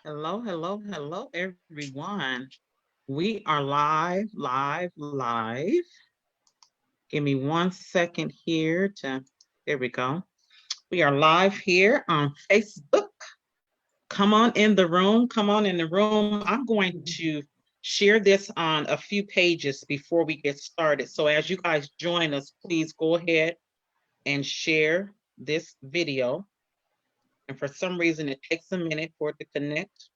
Hello, hello, hello, everyone. We are live, live, live. Give me 1 second here there we go. We are live here on Facebook. Come on in the room. Come on in the room. I'm going to share this on a few pages before we get started. So as you guys join us, please go ahead and share this video. And for some reason, it takes a minute for it to connect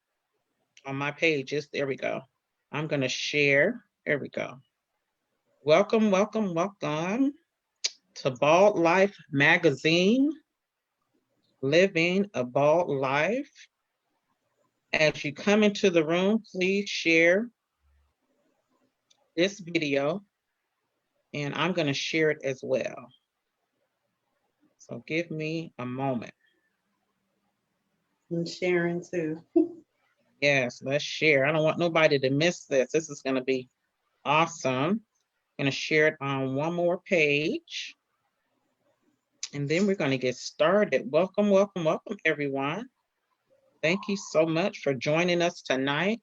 on my pages. There we go. I'm going to share. There we go. Welcome, welcome, welcome to Bald Life Magazine, Living a Bald Life. As you come into the room, please share this video, and I'm going to share it as well. So give me a moment. I'm sharing too. Yes, let's share. I don't want nobody to miss this. This is going to be awesome. I'm going to share it on one more page. And then we're going to get started. Welcome, welcome, welcome, everyone. Thank you so much for joining us tonight.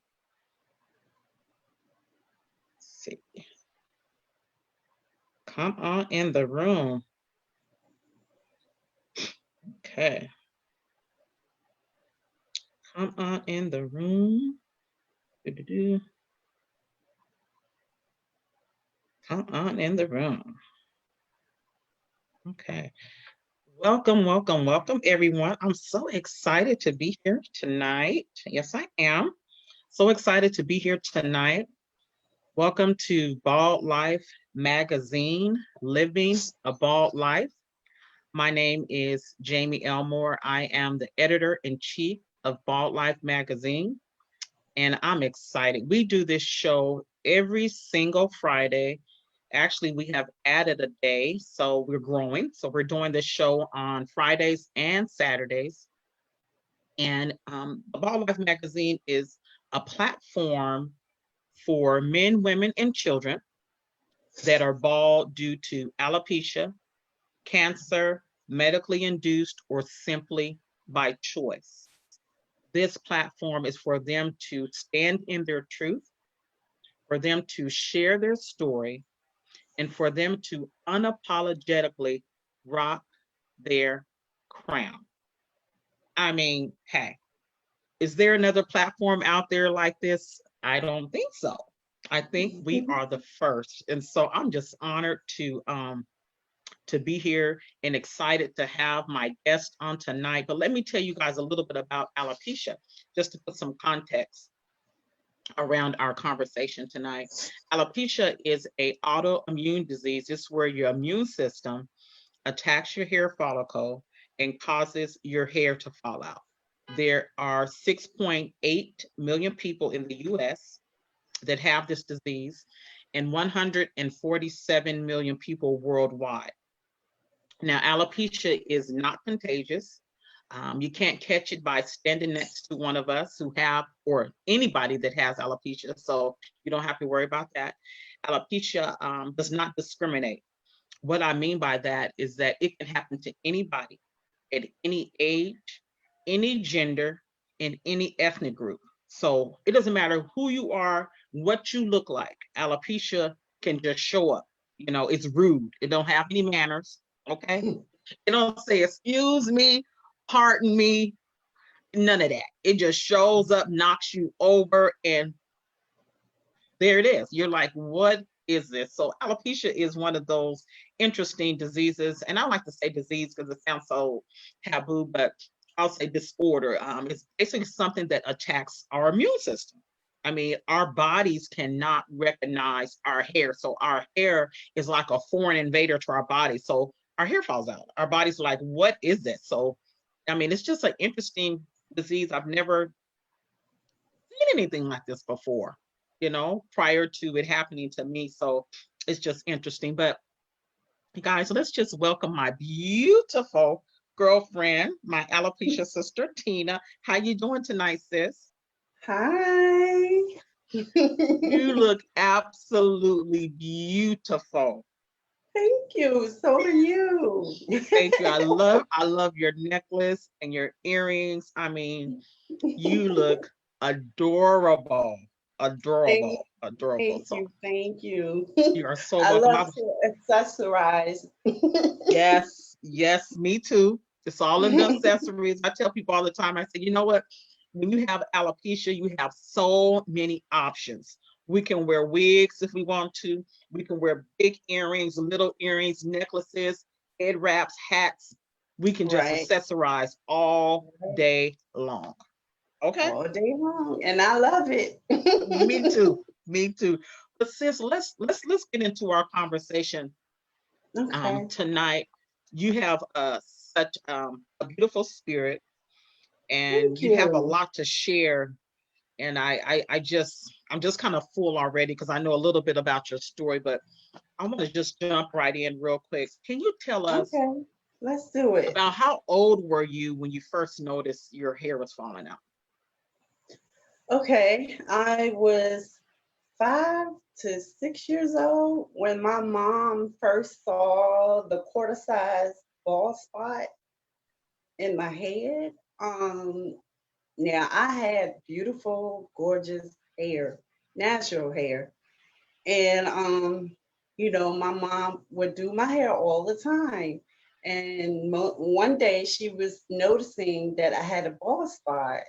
Let's see. Come on in the room. Okay. Come on in the room. Come on in the room. Okay. Welcome, welcome, welcome, everyone. I'm so excited to be here tonight. Yes, I am. So excited to be here tonight. Welcome to Bald Life Magazine, Living a Bald Life. My name is Jamie Elmore. I am the editor-in-chief of Bald Life Magazine, and I'm excited. We do this show every single Friday. Actually, we have added a day, so we're growing. So we're doing this show on Fridays and Saturdays. And Bald Life Magazine is a platform for men, women, and children that are bald due to alopecia, cancer, medically induced, or simply by choice. This platform is for them to stand in their truth, for them to share their story, and for them to unapologetically rock their crown. I mean, hey, is there another platform out there like this? I don't think so. I think we are the first. And so I'm just honored to be here and excited to have my guest on tonight. But let me tell you guys a little bit about alopecia, just to put some context around our conversation tonight. Alopecia is an autoimmune disease. It's where your immune system attacks your hair follicle and causes your hair to fall out. There are 6.8 million people in the US that have this disease and 147 million people worldwide. Now, alopecia is not contagious. You can't catch it by standing next to one of us who have, or anybody that has alopecia. So you don't have to worry about that. Alopecia does not discriminate. What I mean by that is that it can happen to anybody at any age, any gender, and any ethnic group. So it doesn't matter who you are, what you look like. Alopecia can just show up. You know, it's rude. It don't have any manners. Okay. It don't say, excuse me, pardon me, none of that. It just shows up, knocks you over, and there it is. You're like, what is this? So alopecia is one of those interesting diseases. And I like to say disease because it sounds so taboo, but I'll say disorder. It's basically something that attacks our immune system. I mean, our bodies cannot recognize our hair. So our hair is like a foreign invader to our body. So our hair falls out. Our body's like, what is this? So, I mean, it's just an interesting disease. I've never seen anything like this before, you know, prior to it happening to me. So it's just interesting. But guys, let's just welcome my beautiful girlfriend, my alopecia sister, Tina. How you doing tonight, sis? Hi. You look absolutely beautiful. Thank you. So do you. Thank you. I love your necklace and your earrings. I mean, you look Adorable, Thank, adorable, adorable. thank So you, thank you. you are so I welcome. love to accessorize. Yes, yes, me too. It's all in the accessories. I tell people all the time, I say, you know what? When you have alopecia, you have so many options. We can wear wigs if we want to. We can wear big earrings, little earrings, necklaces, head wraps, hats. We can just Right. accessorize all day long. Okay? All day long. And I love it. Me too. Me too. But sis, let's get into our conversation Okay. tonight. You have such a beautiful spirit, and Thank you have a you. lot to share. And I'm just kind of full already because I know a little bit about your story, but I want to just jump right in real quick. Can you tell us Okay. Let's do it. about how old were you when you first noticed your hair was falling out? Okay. I was 5 to 6 years old when my mom first saw the quarter-sized bald spot in my head. Now I had beautiful, gorgeous hair, natural hair. And my mom would do my hair all the time. And one day she was noticing that I had a bald spot,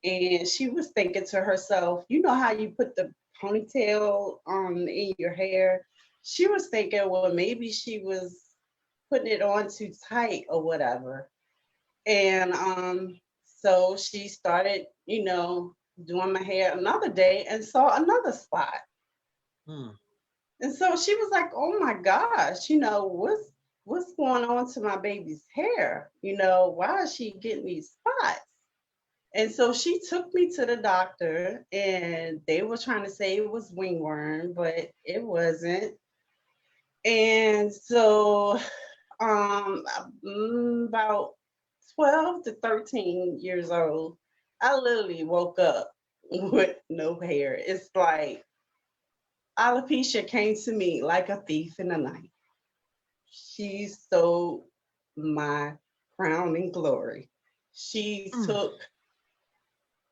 and she was thinking to herself, you know how you put the ponytail in your hair? She was thinking, well, maybe she was putting it on too tight or whatever. And so she started, doing my hair another day and saw another spot. Hmm. And so she was like, "Oh my gosh, what's going on to my baby's hair? Why is she getting these spots?" And so she took me to the doctor, and they were trying to say it was wingworm, but it wasn't. And so, about 12 to 13 years old, I literally woke up with no hair. It's like alopecia came to me like a thief in the night. She stole my crown and glory. She Mm. took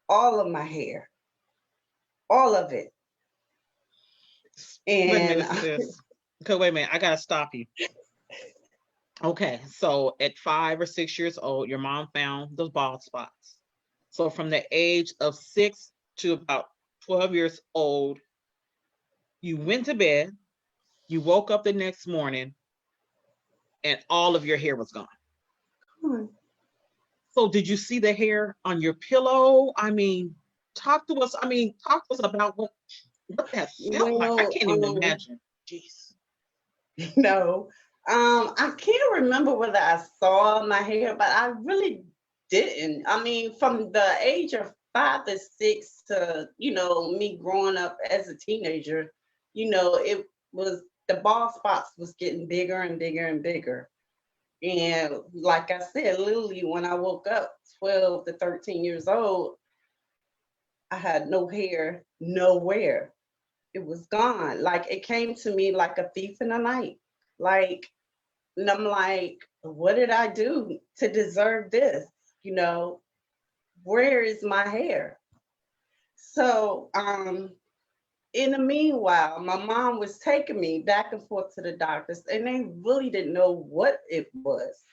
all of my hair, all of it. Wait a And minute, sis. Okay, wait a minute. I gotta stop you. Okay, so at 5 or 6 years old, your mom found those bald spots. So from the age of 6 to about 12 years old, you went to bed, you woke up the next morning, and all of your hair was gone. So did you see the hair on your pillow? I mean, talk to us. I mean, talk to us about what that felt like. I well, can't even imagine. Jeez. no, I can't remember whether I saw my hair, but I really didn't. I mean, from the age of 5 to 6 to, me growing up as a teenager, it was the bald spots was getting bigger and bigger and bigger. And like I said, literally when I woke up 12 to 13 years old, I had no hair nowhere. It was gone. Like it came to me like a thief in the night. Like, and I'm like, what did I do to deserve this? You know, where is my hair? So, in the meanwhile, my mom was taking me back and forth to the doctors, and they really didn't know what it was.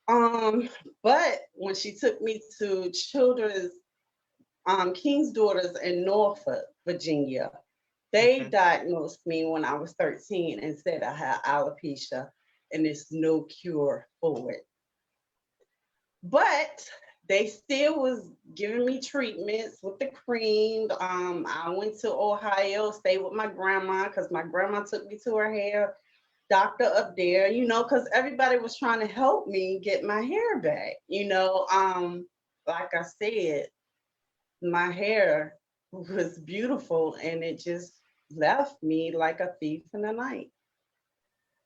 Um, but when she took me to Children's King's Daughters in Norfolk, Virginia, they Okay. diagnosed me when I was 13 and said I had alopecia and there's no cure for it. But they still was giving me treatments with the cream. I went to Ohio, stayed with my grandma because my grandma took me to her hair doctor up there, because everybody was trying to help me get my hair back. Like I said, my hair was beautiful and it just left me like a thief in the night.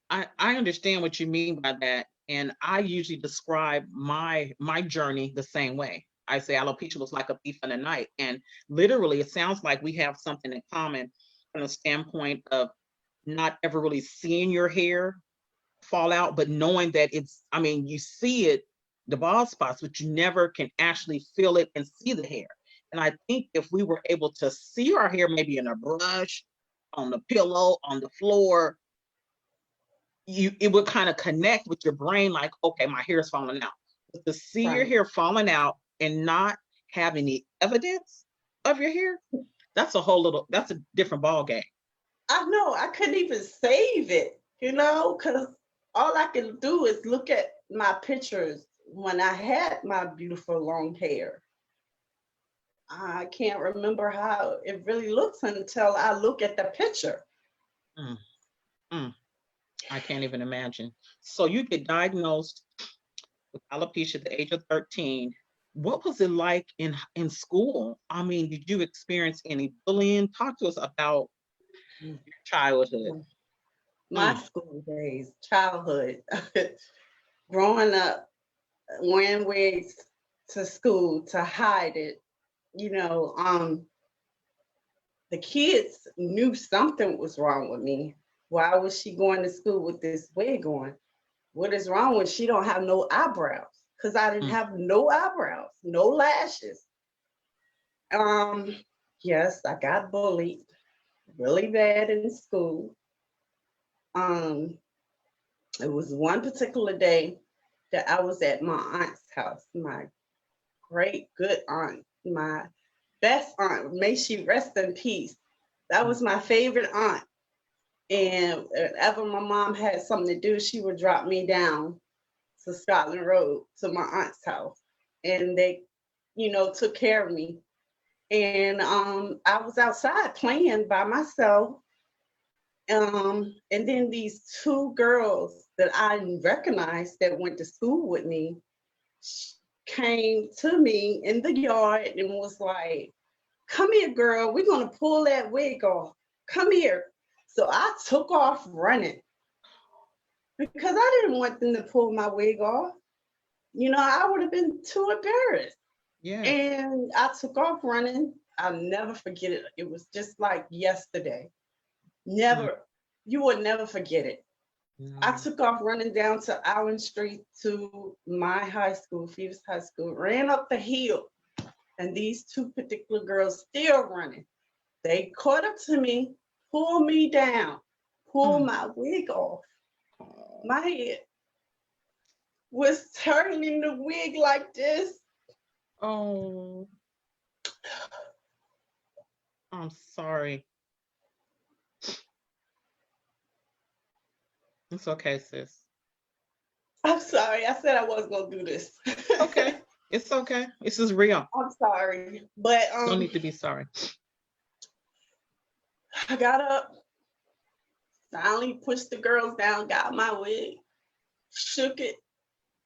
I understand what you mean by that. And I usually describe my journey the same way. I say alopecia was like a thief in the night. And literally it sounds like we have something in common from the standpoint of not ever really seeing your hair fall out, but knowing that I mean, you see it, the bald spots, but you never can actually feel it and see the hair. And I think if we were able to see our hair maybe in a brush, on the pillow, on the floor, it would kind of connect with your brain, like, okay, my hair is falling out. But to see your Right. hair falling out and not have any evidence of your hair, that's a different ball game. I know I couldn't even save it, because all I can do is look at my pictures when I had my beautiful long hair. I can't remember how it really looks until I look at the picture. Mm, mm, I can't even imagine. So you get diagnosed with alopecia at the age of 13. What was it like in school? I mean, did you experience any bullying? Talk to us about Mm. your childhood. My Mm, school days, childhood, growing up, wearing wigs to school to hide it, you know, the kids knew something was wrong with me. Why was she going to school with this wig on? What is wrong when she don't have no eyebrows? Because I didn't mm, have no eyebrows, no lashes. Um, yes, I got bullied really bad in school. Um, it was one particular day that I was at my aunt's house, my great good aunt, my best aunt. May she rest in peace. That mm. was my favorite aunt. And whenever my mom had something to do, she would drop me down to Scotland Road to my aunt's house. And they, took care of me. And I was outside playing by myself. And then these two girls that I recognized that went to school with me came to me in the yard and was like, "Come here, girl, we're gonna pull that wig off. Come here." So I took off running because I didn't want them to pull my wig off. I would have been too embarrassed. Yes. And I took off running. I'll never forget it. It was just like yesterday. Mm, Never, you would never forget it. I no. took off running down to Allen Street to my high school, Phoebus High School, ran up the hill, and these two particular girls still running. They caught up to me, pulled me down, pulled Mm. my wig off. Oh, My head was turning the wig like this. oh, I'm sorry. It's okay, sis. I'm sorry. I said I wasn't gonna do this. Okay. It's okay. This is real. I'm sorry. But No need to be sorry. I got up, finally pushed the girls down, got my wig, shook it,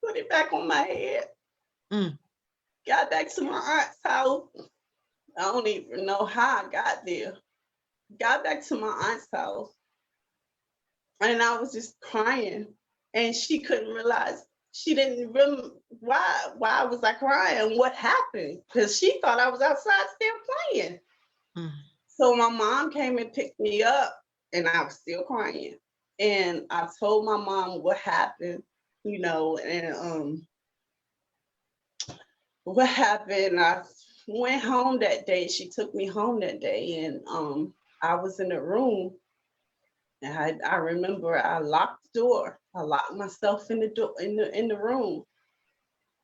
put it back on my head, Mm, got back to my aunt's house. I don't even know how I got there. Got back to my aunt's house and I was just crying. And she couldn't realize, she didn't remember why was I crying? What happened? Because she thought I was outside still playing. mm. So my mom came and picked me up and I was still crying. And I told my mom what happened, and what happened. I went home that day. She took me home that day and I was in the room and I remember I locked the door. I locked myself in the door in the room.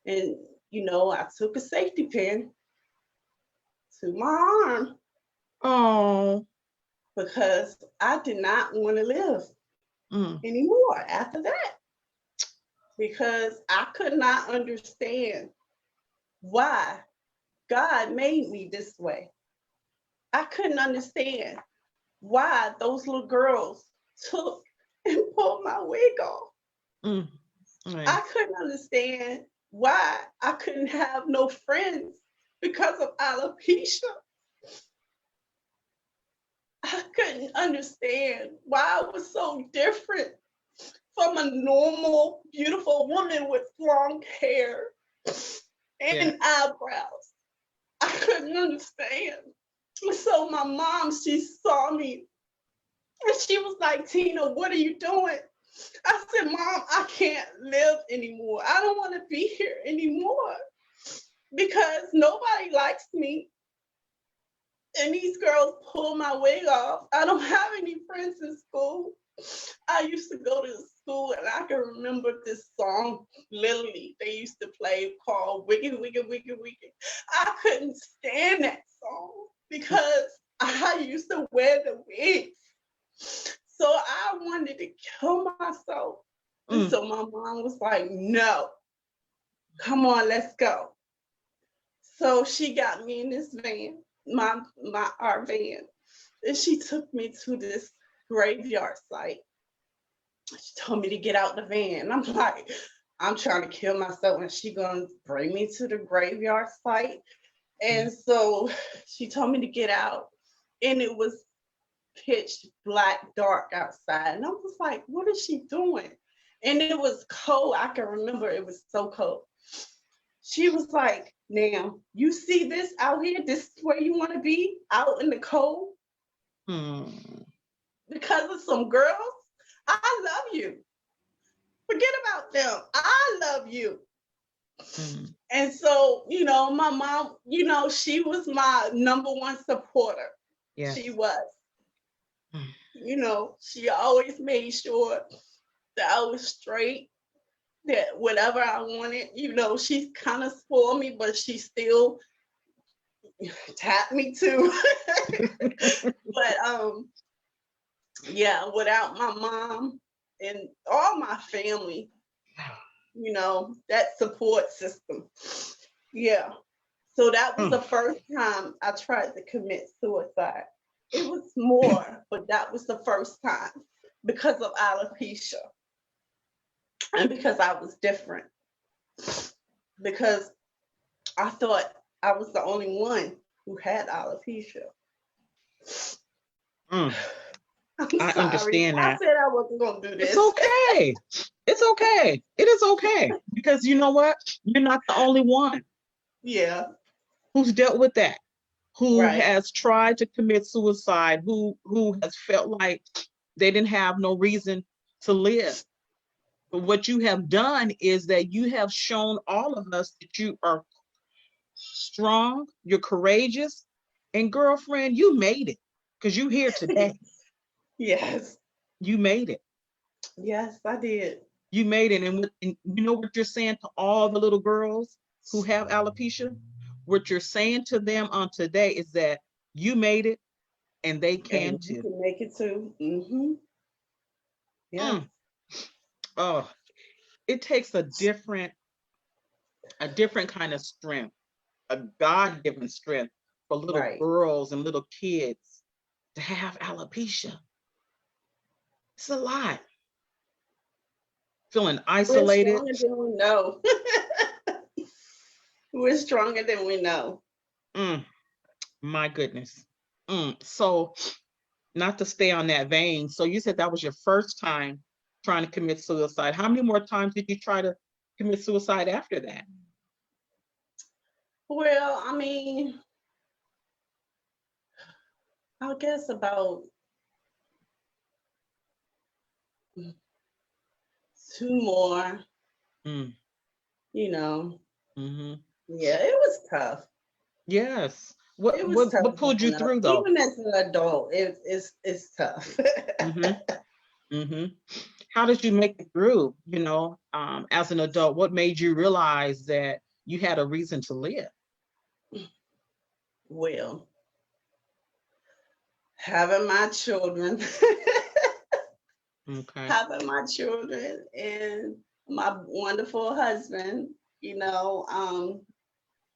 And I took a safety pin to my arm Oh, because I did not want to live mm, anymore after that because I could not understand why God made me this way. I couldn't understand why those little girls took and pulled my wig off. mm. Right. I couldn't understand why I couldn't have no friends because of alopecia. I couldn't understand why I was so different from a normal, beautiful woman with long hair Yeah. and eyebrows. I couldn't understand. So my mom, she saw me and she was like, "Tina, what are you doing?" I said, "Mom, I can't live anymore. I don't want to be here anymore because nobody likes me. and these girls pull my wig off. I don't have any friends in school. I used to go to school and I can remember this song literally they used to play called Wicked, Wicked, Wicked, Wicked. I couldn't stand that song because I used to wear the wigs. So I wanted to kill myself. And so my mom was like, no, come on, let's go. So she got me in this van, our van, and she took me to this graveyard site. She told me to get out the van. I'm like, I'm trying to kill myself, and she gonna bring me to the graveyard site. And so she told me to get out, and it was pitch black dark outside. And I was like, what is she doing? And it was cold. I can remember it was so cold. She was like, now, you see this out here? This is where you want to be, out in the cold? Because of some girls? I love you. Forget about them. I love you. And so, you know, my mom, you know, she was my number one supporter. Yes. She was. You know, she always made sure that I was straight, that whatever I wanted, you know, she kind of spoiled me, but she still tapped me too. But yeah, without my mom and all my family, you know, that support system. Yeah. So that was the first time I tried to commit suicide. It was more, but that was the first time because of alopecia. And because I was different. Because I thought I was the only one who had alopecia. I understand that. I said I wasn't going to do this. It's okay. It's okay. It is okay. Because you know what? You're not the only one. Yeah. Who's dealt with that. Who has tried to commit suicide, who has felt like they didn't have no reason to live. But what you have done is that you have shown all of us that you are strong, you're courageous, and girlfriend, you made it because you're here today. Yes. You made it. Yes, I did. You made it. And you know what you're saying to all the little girls who have alopecia? What you're saying to them on today is that you made it and they can too. You can make it too. Yeah. Oh, it takes a different kind of strength, a God-given strength for little girls and little kids to have alopecia. It's a lot. Feeling isolated. We're stronger than we know. We're stronger than we know. My goodness. So, not to stay on that vein, so you said that was your first time trying to commit suicide. How many more times did you try to commit suicide after that? Well, I mean, I guess about 2 more. You know. Yeah, it was tough. Yes. What pulled you through though? Even as an adult, it's tough. How did you make it through? You know, as an adult, what made you realize that you had a reason to live? Well, having my children, having my children, and my wonderful husband. You know,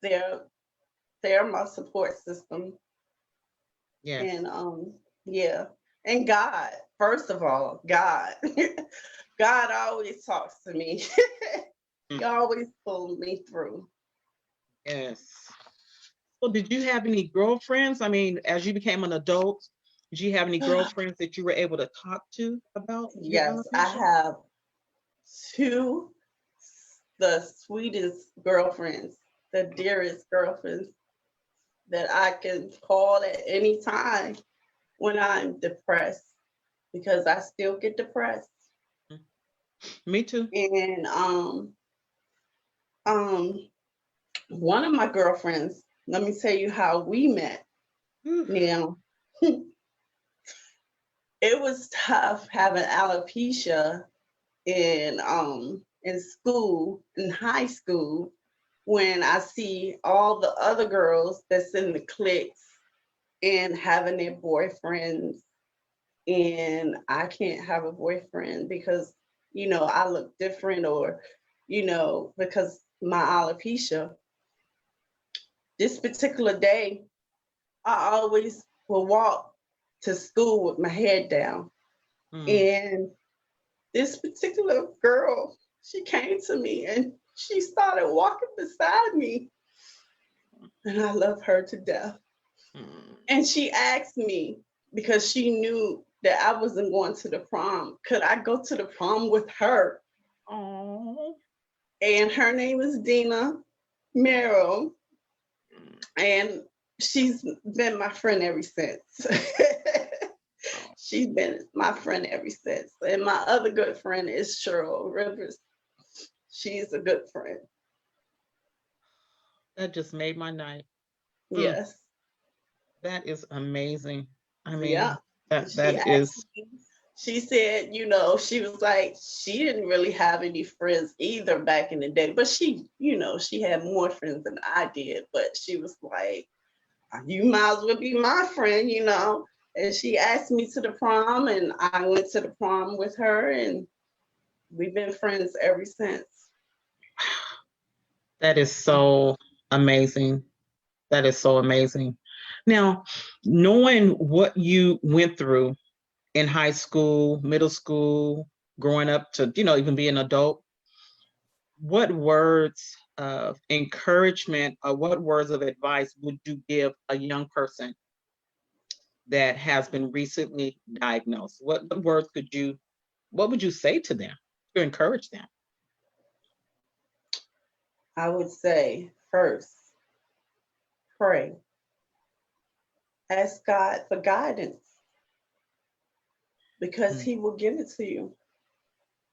they're my support system. Yeah. And yeah. And God, first of all, God. God always talks to me. He always pulls me through. Yes. So did you have any girlfriends? I mean, as you became an adult, did you have any girlfriends that you were able to talk to about? Yes, I have 2, the sweetest girlfriends, the dearest girlfriends that I can call at any time when I'm depressed, because I still get depressed. Me too. And one of my girlfriends, let me tell you how we met. Oof. Now, it was tough having alopecia in school, in high school, when I see all the other girls that's in the cliques and having their boyfriends, and I can't have a boyfriend because I look different, or because my alopecia. This particular day, I always will walk to school with my head down, Mm. and this particular girl, she came to me and she started walking beside me, and I love her to death. Mm. And she asked me, because she knew that I wasn't going to the prom, could I go to the prom with her? Oh. And her name is Dina Merrill, and she's been my friend ever since. She's been my friend ever since. And my other good friend is Cheryl Rivers. She's a good friend. That just made my night. Mm. Yes. That is amazing. I Yeah. mean, And that she that asked is me, she said, she was like, she didn't really have any friends either back in the day, but she had more friends than I did. But she was like, you might as well be my friend. And she asked me to the prom, and I went to the prom with her, and we've been friends ever since. that is so amazing. That is so amazing. Now, knowing what you went through in high school, middle school, growing up to, even be an adult, what words of encouragement or what words of advice would you give a young person that has been recently diagnosed? What would you say to them to encourage them? I would say first, pray. Ask God for guidance because Mm, He will give it to you.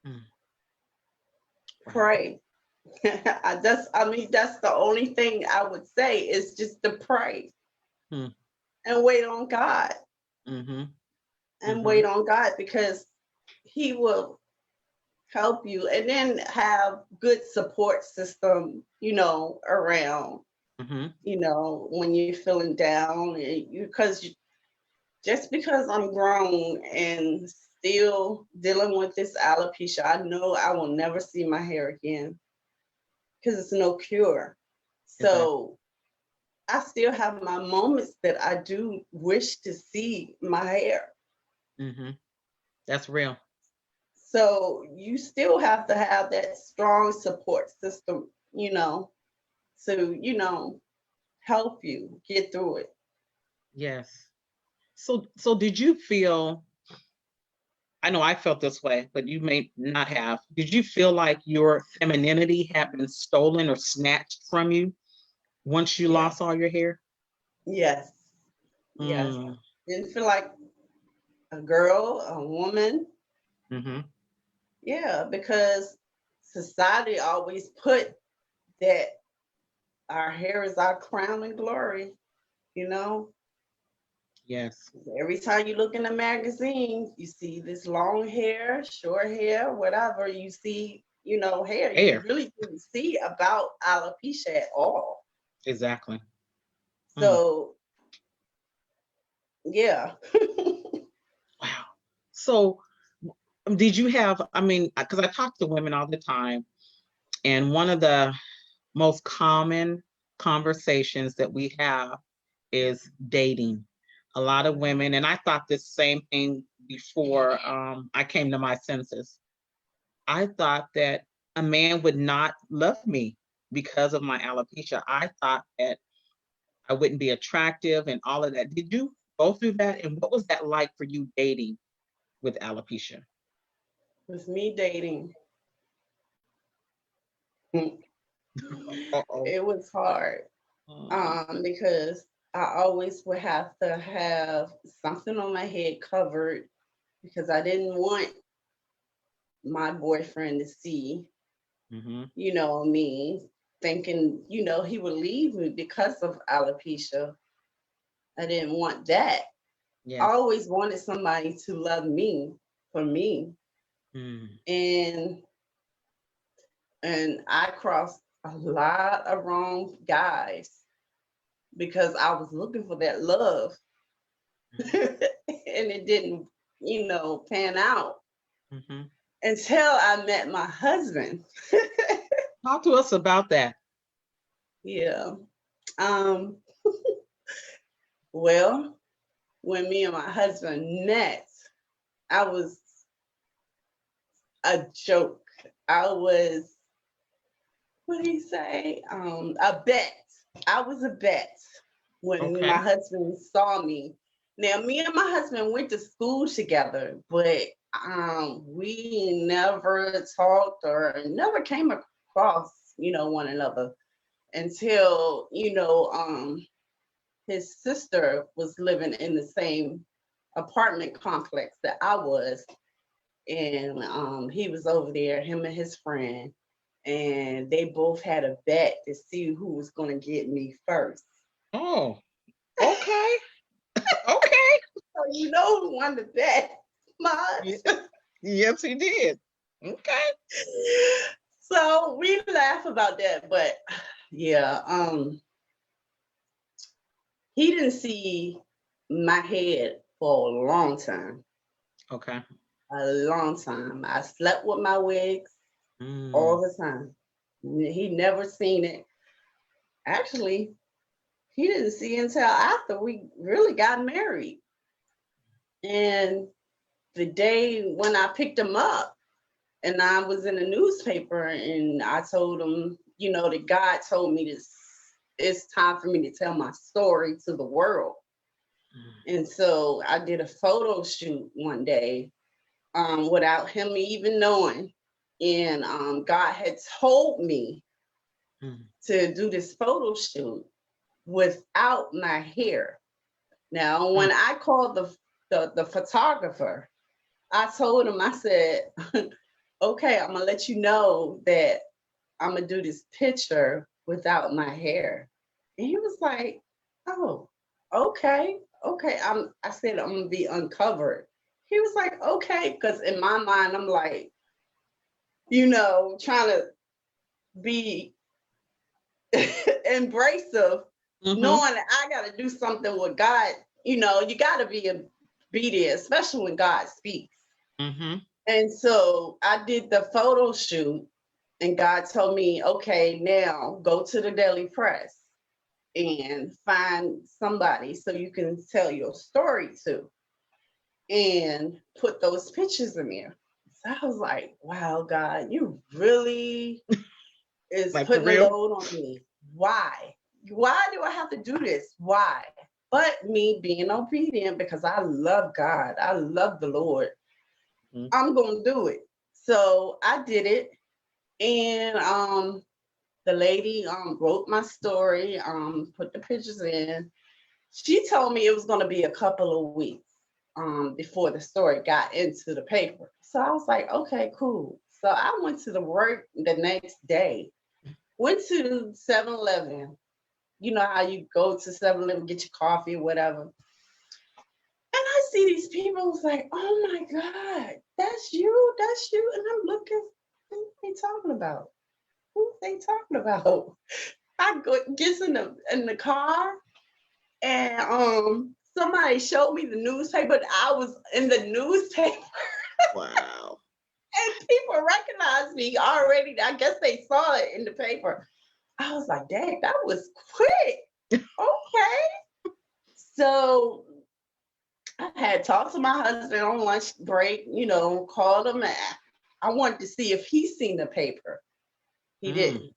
mm, wow. Pray. That's the only thing I would say is just to pray Mm, and wait on God mm-hmm, and mm-hmm, wait on God, because He will help you, and then have good support system, around, mm-hmm. when you're feeling down, and just because I'm grown and still dealing with this alopecia, I know I will never see my hair again because it's no cure. Exactly. So I still have my moments that I do wish to see my hair. Mm-hmm. That's real. So you still have to have that strong support system, to help you get through it. Yes. So did you feel, I know I felt this way, but you may not have. Did you feel like your femininity had been stolen or snatched from you once you Yes, lost all your hair? yes, yes. Mm, Didn't feel like a girl, a woman. mm-hmm. Yeah, because society always put that our hair is our crown and glory, you know. Yes. Every time you look in a magazine, you see this long hair, short hair, whatever. You see, hair. You Hair. really didn't see about alopecia at all. Exactly. Mm, So, yeah. wow. So did you have, I mean, because I talk to women all the time, and one of the most common conversations that we have is dating. A lot of women, and I thought this same thing before I came to my senses. I thought that a man would not love me because of my alopecia. I thought that I wouldn't be attractive and all of that. Did you go through that? And what was that like for you dating with alopecia? With me dating, Uh-oh. it was hard, Mm, because I always would have to have something on my head covered, because I didn't want my boyfriend to see, mhm. me thinking, he would leave me because of alopecia. I didn't want that. I Yes. always wanted somebody to love me for me. Mm. And I crossed a lot of wrong guys because I was looking for that love Mm. and it didn't, pan out Mhm. until I met my husband. Talk to us about that. Yeah. Um, well, when me and my husband met, I was a joke. I was, what did he say? A bet. I was a bet when my Okay. husband saw me. Now, me and my husband went to school together, but we never talked or never came across, one another until, his sister was living in the same apartment complex that I was. And he was over there, him and his friend, and they both had a bet to see who was going to get me first. Oh, okay. Okay. So who won the bet? My Ye- husband. Yes, he did. Okay. So we laugh about that, but yeah, he didn't see my head for a long time. Okay. A long time. I slept with my wigs Mm. all the time. He never seen it. Actually, he didn't see it until after we really got married. And the day when I picked him up, and I was in the newspaper, and I told him, that God told me this. It's time for me to tell my story to the world. Mm. And so I did a photo shoot one day, without him even knowing. And God had told me Mm. to do this photo shoot without my hair. Now, Mm. when I called the photographer, I told him, I said, okay, I'm gonna let you know that I'm gonna do this picture without my hair. And he was like, oh, okay, okay. I said I'm gonna be uncovered. He was like, okay, because in my mind, I'm like, trying to be embracive, Mhm. knowing that I gotta do something with God. You gotta be obedient, especially when God speaks. Mhm. And so I did the photo shoot, and God told me, okay, now go to the Daily Press and find somebody so you can tell your story to and put those pictures in there. So I was like, wow, God, you really is Like for putting a real? load on me. Why? Why do I have to do this? Why? But me being obedient because I love God, I love the Lord. Mm. I'm gonna do it. So I did it, and the lady wrote my story, put the pictures in. She told me it was gonna be a couple of weeks before the story got into the paper. So I was like, okay, cool. So I went to the work the next day, went to 7-Eleven. You know how you go to 7-Eleven, get your coffee or whatever. And I see these people, I was like, oh my God, that's you, that's you. And I'm looking, what are they talking about? Who they talking about? I go gets in the car, and somebody showed me the newspaper. I was in the newspaper Wow. and people recognized me already. I guess they saw it in the paper. I was like, dang, that was quick. Okay. So I had talked to my husband on lunch break, called him. I wanted to see if he seen the paper. He Mm. didn't.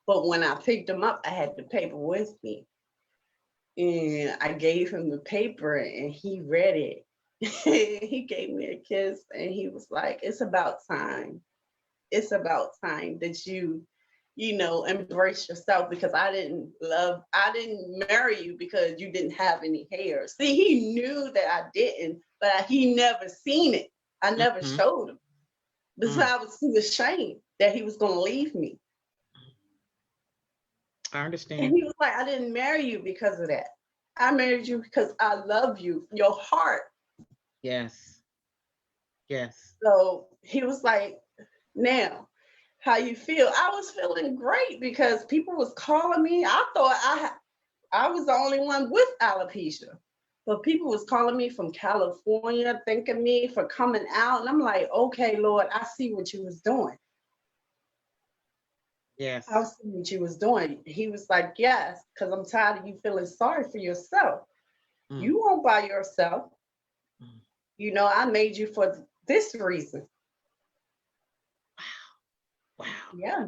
But when I picked him up, I had the paper with me. And I gave him the paper and he read it. He gave me a kiss and he was like, it's about time. It's about time that you embrace yourself, because I didn't marry you because you didn't have any hair. See, he knew that I didn't, but he never seen it. I never Mhm. showed him because Mm. I was too ashamed that he was going to leave me. I And understand. he was like, I didn't marry you because of that. I married you because I love you, your heart. Yes. Yes. So he was like, now, how you feel? I was feeling great because people was calling me. I thought I was the only one with alopecia. But people was calling me from California, thanking me for coming out. And I'm like, okay, Lord, I see what you was doing. I Yes. see what you was doing. He was like, yes, because I'm tired of you feeling sorry for yourself. Mm, You won't by yourself. mm. I made you for this reason. Wow. Yeah.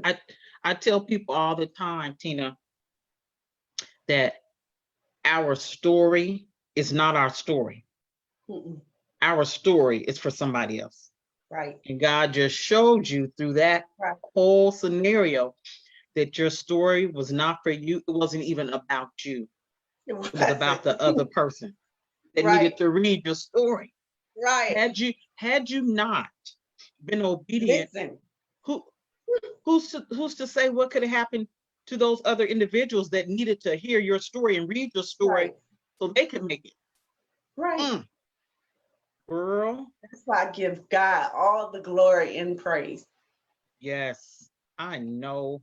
I tell people all the time, Tina, that our story is not our story. Mm-mm. Our story is for somebody else. Right. And God just showed you through that Right. whole scenario that your story was not for you. It wasn't even about you. It It was about the other wasn't. person that Right. needed to read your story. Right. Had you not been obedient, Listen. who who's to say what could have happened to those other individuals that needed to hear your story and read your story Right. so they could make it? Right. Mm, girl, That's why I give God all the glory and praise. yes, I know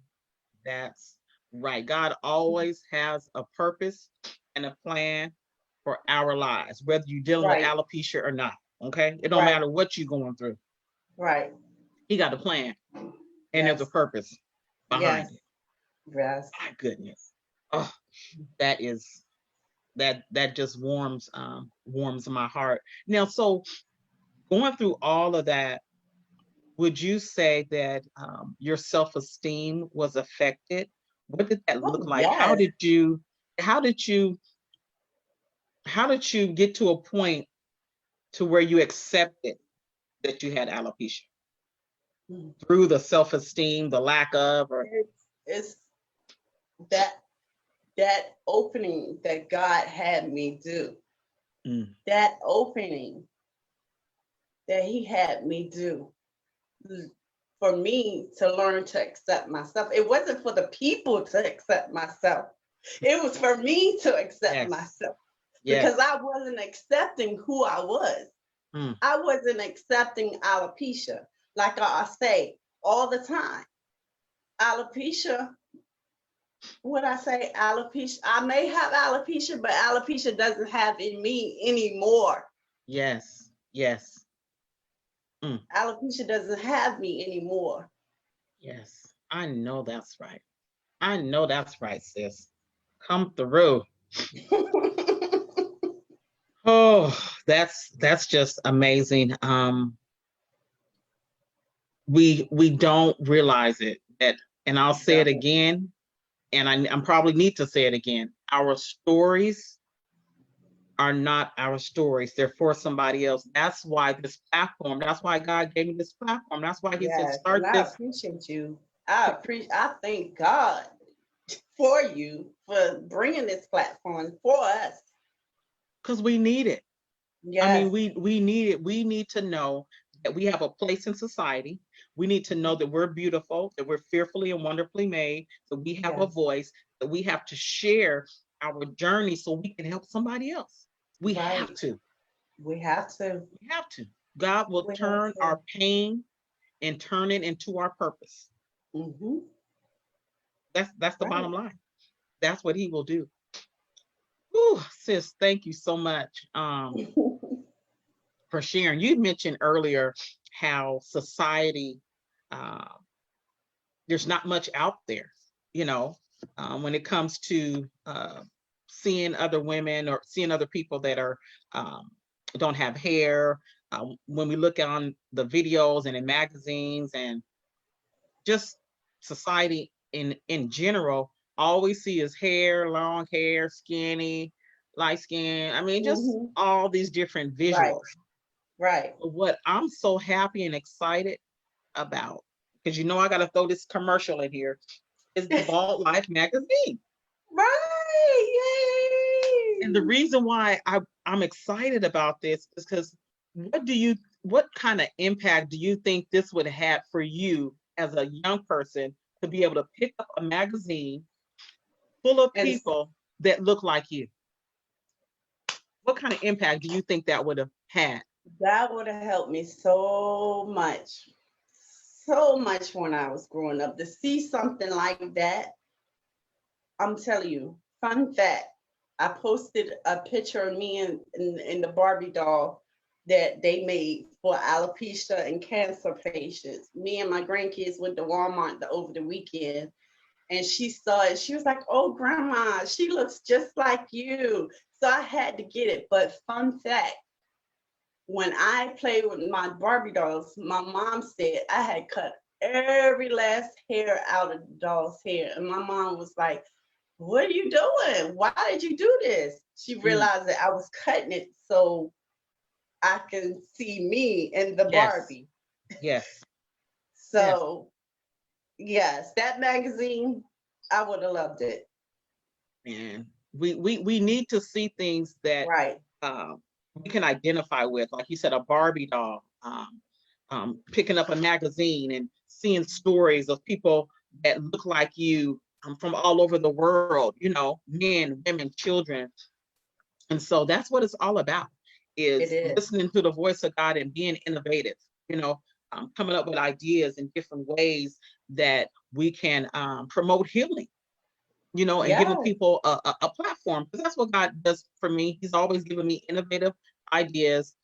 that's right. God always has a purpose and a plan for our lives, whether you're dealing with Right. alopecia or not. Okay, it don't Right. matter what you're going through. Right. He got a plan and there's a Yes. purpose behind Yes. it. Yes. My goodness. Oh, that is that just warms my heart. Now, so going through all of that, would you say that your self-esteem was affected? What did that look Oh like? yes. How did you how did you get to a point to where you accepted that you had alopecia Mm. through the self-esteem, the lack of, or It's that that opening that God had me do. mm, That opening that He had me do for me to learn to accept myself. It wasn't for the people to accept myself. It was for me to accept yes, myself yes, because I wasn't accepting who I was. mm, I wasn't accepting alopecia. Like I say all the time, alopecia, what I say, alopecia, I may have alopecia, but alopecia doesn't have in me anymore. yes, yes, mm, Alopecia doesn't have me anymore. yes. I know that's right. I know that's right, sis. Come through. Oh, that's just amazing. We don't realize it that, and I'll say it So, again, and I'm probably need to say it again. Our stories are not our stories. They're for somebody else. That's why this platform, that's why God gave me this platform. That's why he said yes, and start I this appreciate you. I thank God for you for bringing this platform for us. because we need it. I mean, Yes, we need it. We need to know that we have a place in society. We need to know that we're beautiful, that we're fearfully and wonderfully made, that we have a yes, voice, that we have to share our journey so we can help somebody else. We have right. to. We have to. We have to. God will We have turn to. our pain and turn it into our purpose. Mm-hmm. That's the Right. bottom line. That's what he will do. Whew, sis, thank you so much for sharing. You mentioned earlier how society, uh, there's not much out there, you know, when it comes to seeing other women or seeing other people that are um, don't have hair. When we look on the videos and in magazines and just society in general, all we see is hair, long hair, skinny, light skin. I mean, just Mm-hmm. all these different Right. visuals. Right. But what I'm so happy and excited about, because I got to throw this commercial in here, is the Bald Life magazine. Right. And the Yay. reason why I'm excited about this is because what kind of impact do you think this would have for you as a young person to be able to pick up a magazine full of And people that look like you? what kind of impact do you think that would have had? That would have helped me so much when I was growing up. To see something like that, I'm telling you, fun fact, I posted a picture of me in the Barbie doll that they made for alopecia and cancer patients. Me and my grandkids went to Walmart over the weekend, and she saw it. She was like, "Oh, grandma, she looks just like you." So I had to get it. But fun fact, when I played with my Barbie dolls, my mom said I had cut every last hair out of the doll's hair. And my mom was like, "What are you doing? Why did you do this?" She Mm, realized that I was cutting it so I can see me in the yes, Barbie. yes, yes, So, yes, that magazine, I would have loved it. and we need to see things that Right. um, we can identify with, like you said, a Barbie doll, picking up a magazine and seeing stories of people that look like you from all over the world, you know, men, women, children. And so that's what it's all about, It is is. listening to the voice of God and being innovative, you know, coming up with ideas in different ways that we can promote healing, you know, and giving Yes. people a platform, because that's what God does for me. He's always given me innovative ideas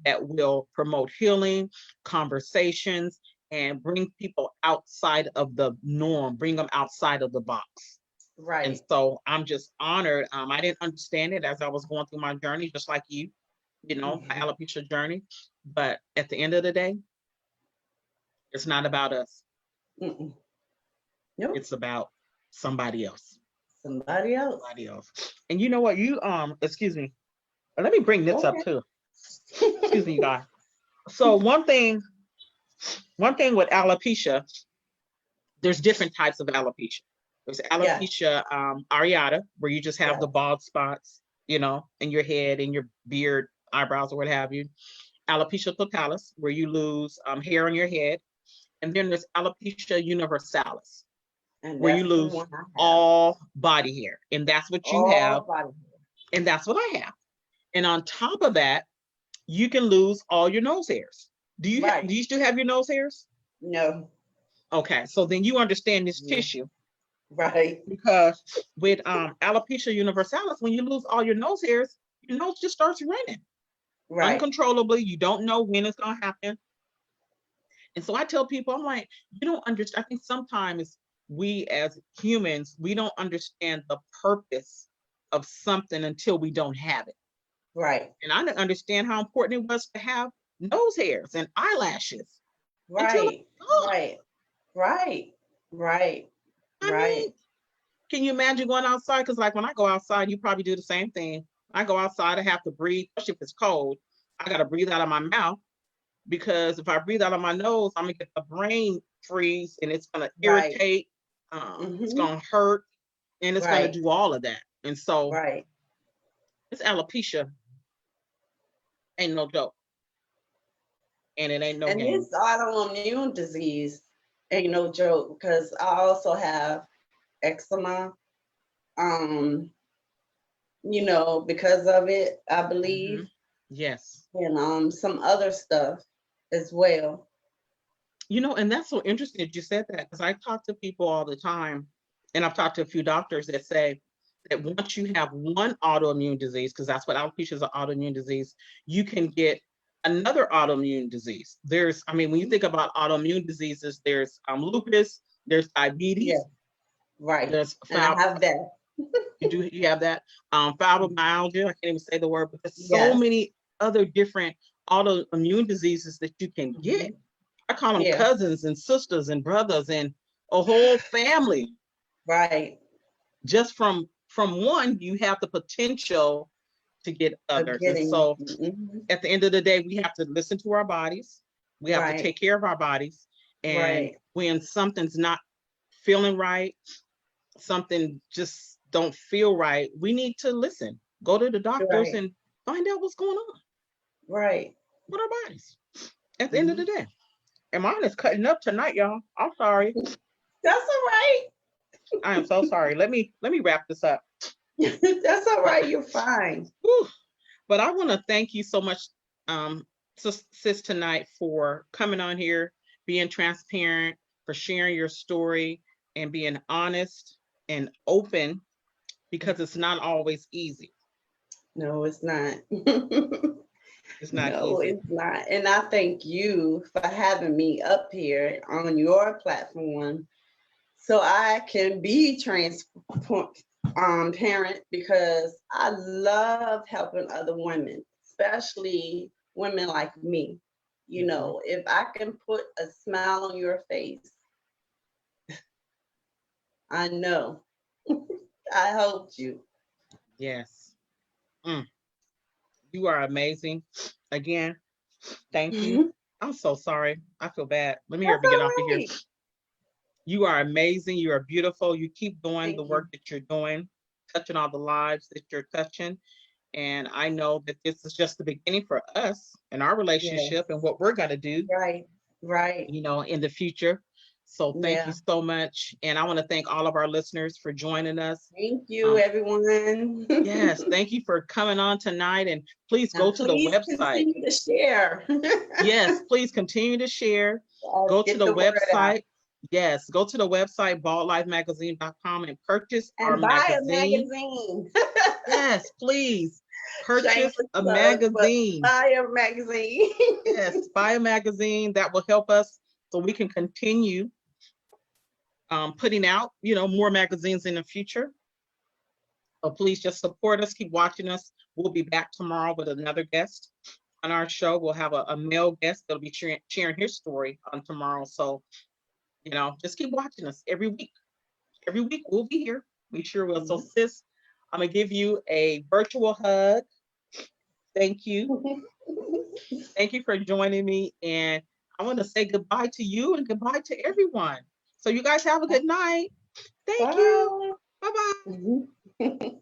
that will promote healing, conversations, and bring people outside of the norm, bring them outside of the box. And Right. so I'm just honored. I didn't understand it as I was going through my journey, just like you know, my Mhm. alopecia journey. But at the end of the day, it's not about us. Mm-mm. Nope. It's about somebody else. Somebody else. Somebody else. And you know what? You excuse me. Let me bring this Go up too. Excuse me, you guys. So one thing with alopecia, there's different types of alopecia. There's Yes. alopecia areata, where you just have the Yes. bald spots, you know, in your head, in your beard, eyebrows, or what have you. Alopecia totalis, where you lose hair on your head. And then there's alopecia universalis, And where you that's the lose one I have. all body hair. And that's what you have. All body. And that's what I have. And on top of that, you can lose all your nose hairs. Right. Do you still have your nose hairs? No. Okay, so then you understand this Yeah. tissue, Right. because with alopecia universalis, when you lose all your nose just starts running Right. uncontrollably. You don't know when it's going to happen. And so I tell people, I'm like, you don't understand. I think sometimes we as humans, we don't understand the purpose of something until we don't have it. Right. And I didn't understand how important it was to have nose hairs and eyelashes until Right. I saw. Right. Right. Right. I mean, Right. can you imagine going outside? Because like when I go outside, you probably do the same thing. I go outside, I have to breathe, especially if it's cold. I got to breathe out of my mouth, because if I breathe out of my nose, I'm gonna get the brain freeze, and it's gonna Right. irritate. It's Mm-hmm. gonna hurt, and it's gonna Right. do all of that. And so Right. this alopecia ain't no joke, and it ain't no And game. this autoimmune disease ain't no joke because I also have eczema. Um, because of it, I Hmm. believe, Yes. and some other stuff as well. You know, and that's so interesting that you said that, because I talk to people all the time, and I've talked to a few doctors that say that once you have one autoimmune disease, because that's what alopecia is, an autoimmune disease, you can get another autoimmune disease. I mean, when you Mhm. think about autoimmune diseases, there's lupus, there's Yeah, diabetes, right. there's And I have that. you have that fibromyalgia. I can't even say the word, but there's so Yes. many other different autoimmune diseases that you can get. Hmm. I call them Yeah. cousins and sisters and brothers and a whole family. Right. Just from one, you have the potential to get Of others. And getting. so at the end of the day, we have to listen to our bodies. We have to Right. take care of our bodies. And Right. when something's not feeling right, something just don't feel right, we need to listen. Go to the doctors Right. and find out what's going on Right. with our bodies at the end of Hmm. the day. And mine is cutting up tonight, y'all. I'm sorry. That's all right. I am so sorry. Let me wrap this up. That's all right. You're fine. Whew. But I want to thank you so much, sis, tonight for coming on here, being transparent, for sharing your story, and being honest and open because it's not always easy. No, it's not. It's not No, easy. it's not. And I thank you for having me up here on your platform so I can be parent because I love helping other women, especially women like me. You Mhm. know, if I can put a smile on your face, I know I helped you. Yes. Mm, you are amazing. Again, thank you. That's I'm so sorry. I feel bad. Let me hurry up and get all off of here. right. You are amazing. You are beautiful. You keep doing the Thank work you. that you're doing, touching all the lives that you're touching. And I know that this is just the beginning for us and our relationship and Yes. what we're going to do, Right. Right. in the future. So thank you Yeah. so much. And I want to thank all of our listeners for joining us. Thank you, Um, everyone. yes, thank you for coming on tonight. And please go And to the please website. continue to share. Yes, please continue to share. Go to Get the the word out website. Yes, go to the website, baldlifemagazine.com, and purchase our and buy a magazine. magazine. Yes, please purchase Shameless a plug, but magazine. buy a magazine. Yes, buy a magazine that will help us so we can continue putting out, more magazines in the future. So please just support us, keep watching us. We'll be back tomorrow with another guest on our show. We'll have a male guest that'll be sharing his story on tomorrow. So, just keep watching us every week. Every week we'll be here. We sure will. So, sis, I'm gonna give you a virtual hug. Thank you. Thank you for joining me. And I want to say goodbye to you and goodbye to everyone. So you guys have a good night. Thank you. Bye. Bye bye.